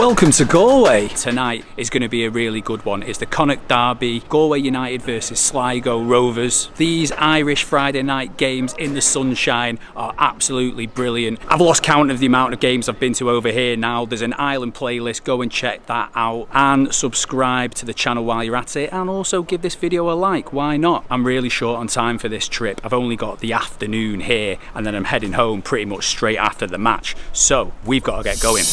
Welcome to Galway. Tonight is going to be a really good one. It's the Connacht derby, Galway United versus Sligo Rovers. These Irish Friday night games in the sunshine are absolutely brilliant. I've lost count of the amount of games I've been to over here now. There's an Ireland playlist, go and check that out and subscribe to the channel while you're at it, and also give this video a like, why not? I'm really short on time for this trip. I've only got the afternoon here and then I'm heading home pretty much straight after the match. So we've got to get going.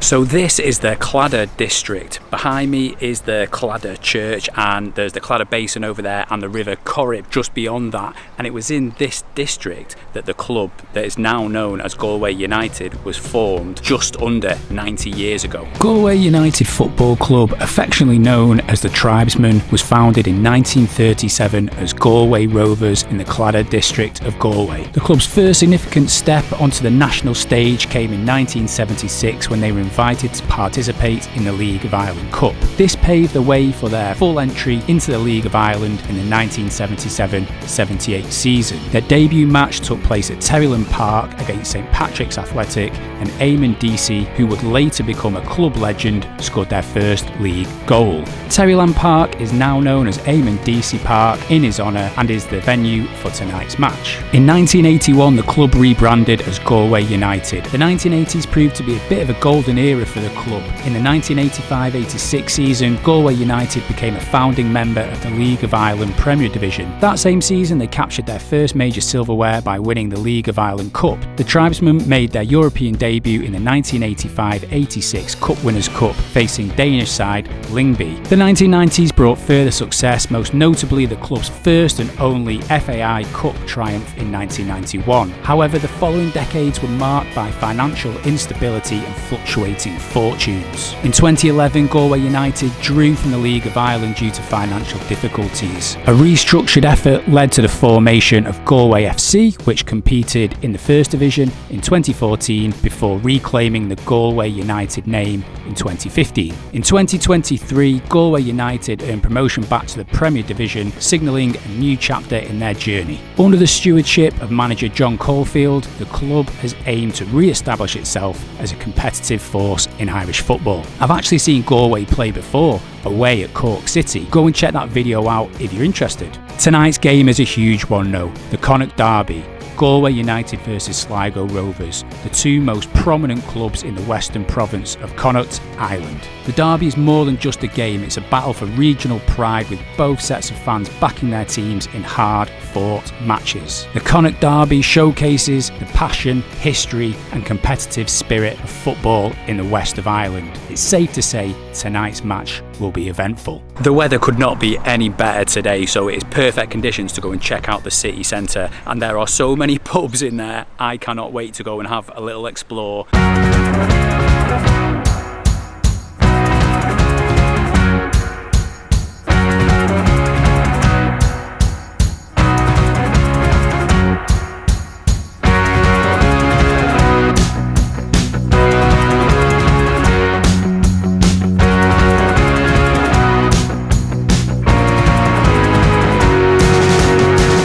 So this is the Cladda district. Behind me is the Cladda church, and there's the Cladda basin over there and the river Corrib just beyond that. And it was in this district that the club that is now known as Galway United was formed just under 90 years ago. Galway United Football Club, affectionately known as the Tribesmen, was founded in 1937 as Galway Rovers in the Cladda district of Galway. The club's first significant step onto the national stage came in 1976 when they were invited to participate in the League of Ireland Cup. This paved the way for their full entry into the League of Ireland in the 1977-78 season. Their debut match took place at Terryland Park against St Patrick's Athletic, and Eamon Deasy, who would later become a club legend, scored their first league goal. Terryland Park is now known as Eamon Deasy Park in his honour and is the venue for tonight's match. In 1981, the club rebranded as Galway United. The 1980s proved to be a bit of a golden era for the club. In the 1985-86 season, Galway United became a founding member of the League of Ireland Premier Division. That same season, they captured their first major silverware by winning the League of Ireland Cup. The Tribesmen made their European debut in the 1985-86 Cup Winners' Cup, facing Danish side Lyngby. The 1990s brought further success, most notably the club's first and only FAI Cup triumph in 1991. However, the following decades were marked by financial instability and fluctuating fortunes. In 2011, Galway United drew from the League of Ireland due to financial difficulties. A restructured effort led to the formation of Galway FC, which competed in the First Division in 2014 before reclaiming the Galway United name in 2015. In 2023, Galway United earned promotion back to the Premier Division, signalling a new chapter in their journey. Under the stewardship of manager John Caulfield, the club has aimed to re-establish itself as a competitive force in Irish football. I've actually seen Galway play before, away at Cork City. Go and check that video out if you're interested. Tonight's game is a huge one though, the Connacht derby. Galway United versus Sligo Rovers, the two most prominent clubs in the western province of Connacht, Ireland. The derby is more than just a game, it's a battle for regional pride with both sets of fans backing their teams in hard-fought matches. The Connacht derby showcases the passion, history and competitive spirit of football in the west of Ireland. It's safe to say tonight's match will be eventful. The weather could not be any better today, so it is perfect conditions to go and check out the city centre, and there are so many pubs in there. I cannot wait to go and have a little explore.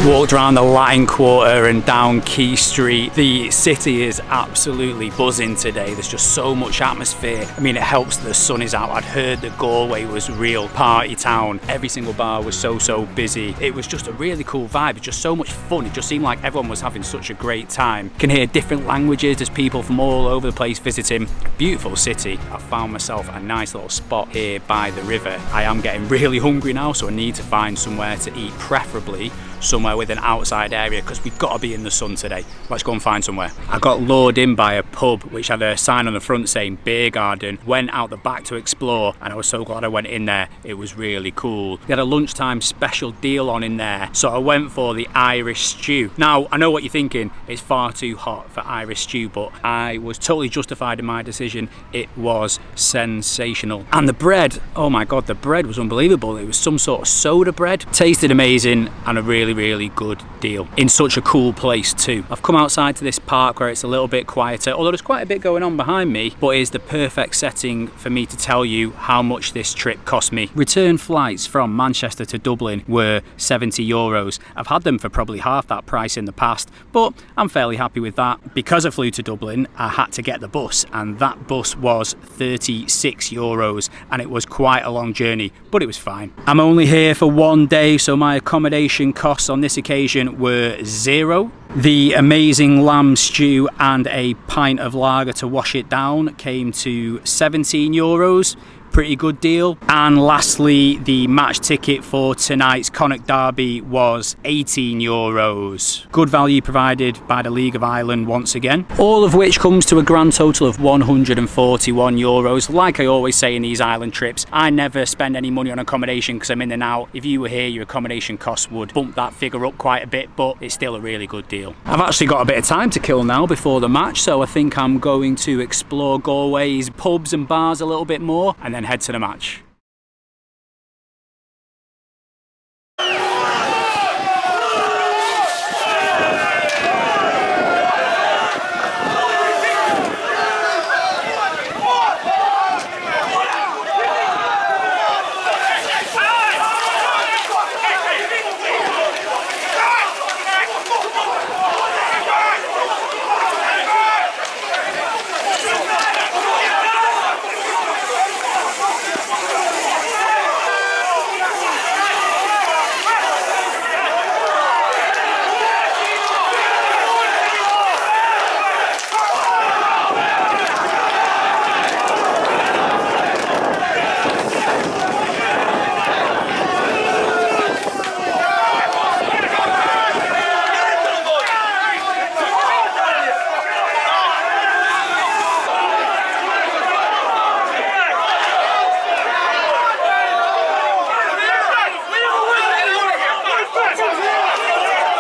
Walked around the Latin Quarter and down Quay Street. The city is absolutely buzzing today. There's just so much atmosphere. I mean, it helps that the sun is out. I'd heard that Galway was a real party town. Every single bar was so busy. It was just a really cool vibe. It's just so much fun. It just seemed like everyone was having such a great time. You can hear different languages. There's people from all over the place visiting. Beautiful city. I found myself a nice little spot here by the river. I am getting really hungry now, so I need to find somewhere to eat, preferably somewhere with an outside area, because we've got to be in the sun today. Let's go and find somewhere. I got lured in by a pub which had a sign on the front saying beer garden. Went out the back to explore, and I was so glad I went in there. It was really cool. They had a lunchtime special deal on in there, so I went for the Irish stew. Now I know what you're thinking, it's far too hot for Irish stew, but I was totally justified in my decision. It was sensational. And the bread, oh my god, the bread was unbelievable. It was some sort of soda bread. Tasted amazing, and I really really good deal in such a cool place too. I've come outside to this park where it's a little bit quieter, although there's quite a bit going on behind me, but it is the perfect setting for me to tell you how much this trip cost me. Return flights from Manchester to Dublin were €70. I've had them for probably half that price in the past, but I'm fairly happy with that. Because I flew to Dublin, I had to get the bus, and that bus was €36, and it was quite a long journey, but it was fine. I'm only here for one day, so my accommodation costs on this occasion were €0. The amazing lamb stew and a pint of lager to wash it down came to €17. Pretty good deal. And lastly, the match ticket for tonight's Connacht derby was €18. Good value provided by the League of Ireland once again. All of which comes to a grand total of €141. Like I always say in these island trips, I never spend any money on accommodation because I'm in and out. If you were here, your accommodation costs would bump that figure up quite a bit, but it's still a really good deal. I've actually got a bit of time to kill now before the match, so I think I'm going to explore Galway's pubs and bars a little bit more and then head to the match.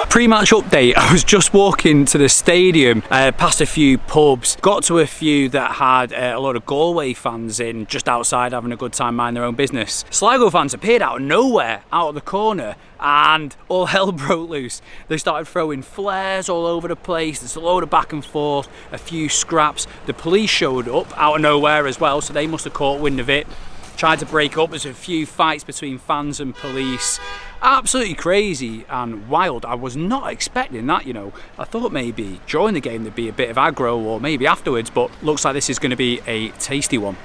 Pre-match update, I was just walking to the stadium, past a few pubs, got to a few that had a lot of Galway fans in, just outside having a good time, minding their own business. Sligo fans appeared out of nowhere, out of the corner, and all hell broke loose. They started throwing flares all over the place, there's a load of back and forth, a few scraps. The police showed up out of nowhere as well, so they must have caught wind of it. Tried to break up, there's a few fights between fans and police. Absolutely crazy and wild. I was not expecting that, you know. I thought maybe during the game there'd be a bit of aggro or maybe afterwards, but looks like this is going to be a tasty one.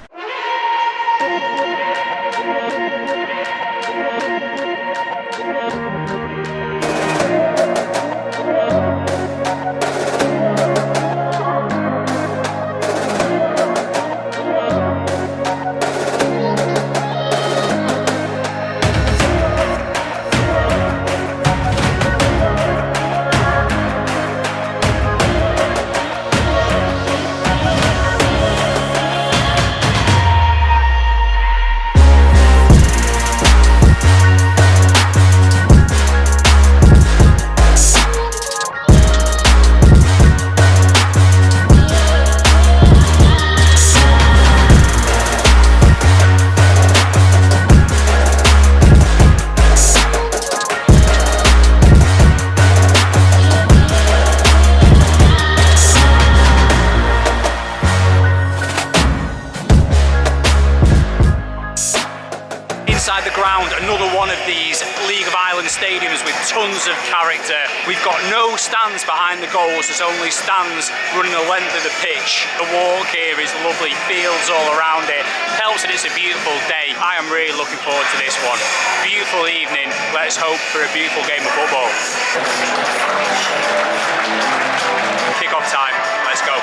Inside the ground, another one of these League of Ireland stadiums with tons of character. We've got no stands behind the goals, there's only stands running the length of the pitch. The walk here is lovely, fields all around it. Helps that it's a beautiful day. I am really looking forward to this one. Beautiful evening, let's hope for a beautiful game of football. Kick-off time, let's go.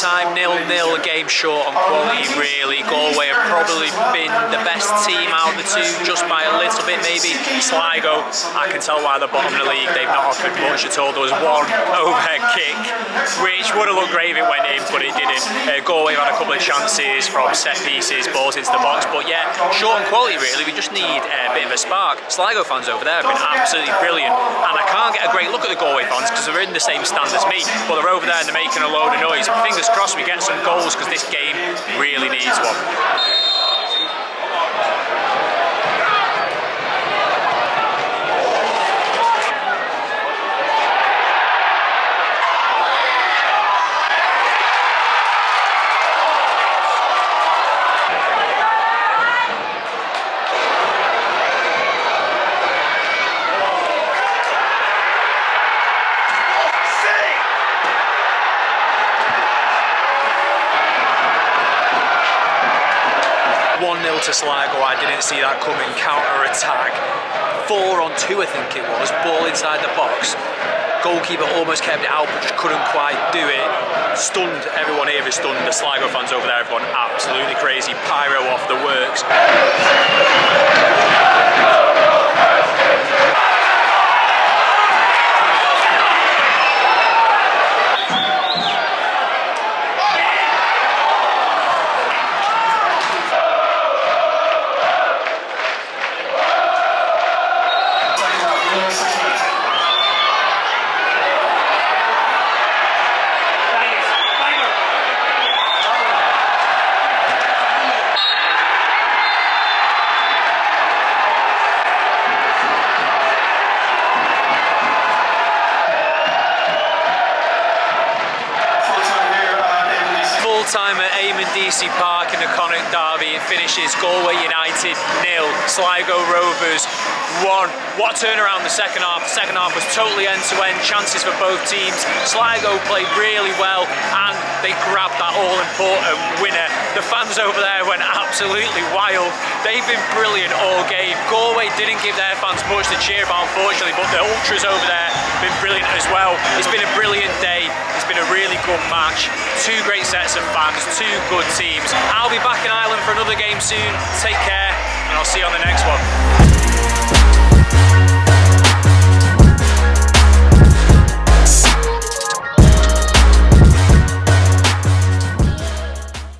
time, 0-0, a game short on quality really. Galway have probably been the best team out of the two, just by a little bit maybe. Sligo, I can tell why they're bottom of the league, they've not offered much at all. There was one overhead kick, which would have looked great if it went in, but it didn't. Galway have had a couple of chances from set pieces, balls into the box, but yeah, short on quality really. We just need a bit of a spark. Sligo fans over there have been absolutely brilliant, and I can't get a great look at the Galway fans because they're in the same stand as me, but they're over there and they're making a load of noise. Fingers crossed we get some goals because this game really needs one. To Sligo, I didn't see that coming. Counter attack, 4-on-2 I think it was, ball inside the box, goalkeeper almost kept it out but just couldn't quite do it. Stunned, everyone here is stunned. The Sligo fans over there have gone absolutely crazy. Pyro off the works. Time at DC Park in the Connacht derby, it finishes Galway United 0, Sligo Rovers 1. What a turnaround the second half. The second half was totally end-to-end, chances for both teams. Sligo played really well and they grabbed that all-important winner. The fans over there went absolutely wild. They've been brilliant all game. Galway didn't give their fans much to cheer about, unfortunately, but the ultras over there have been brilliant as well. It's been a brilliant day. It's been a really good match. Two great sets of fans, two good teams. I'll be back in Ireland for another game soon. Take care, and I'll see you on the next one.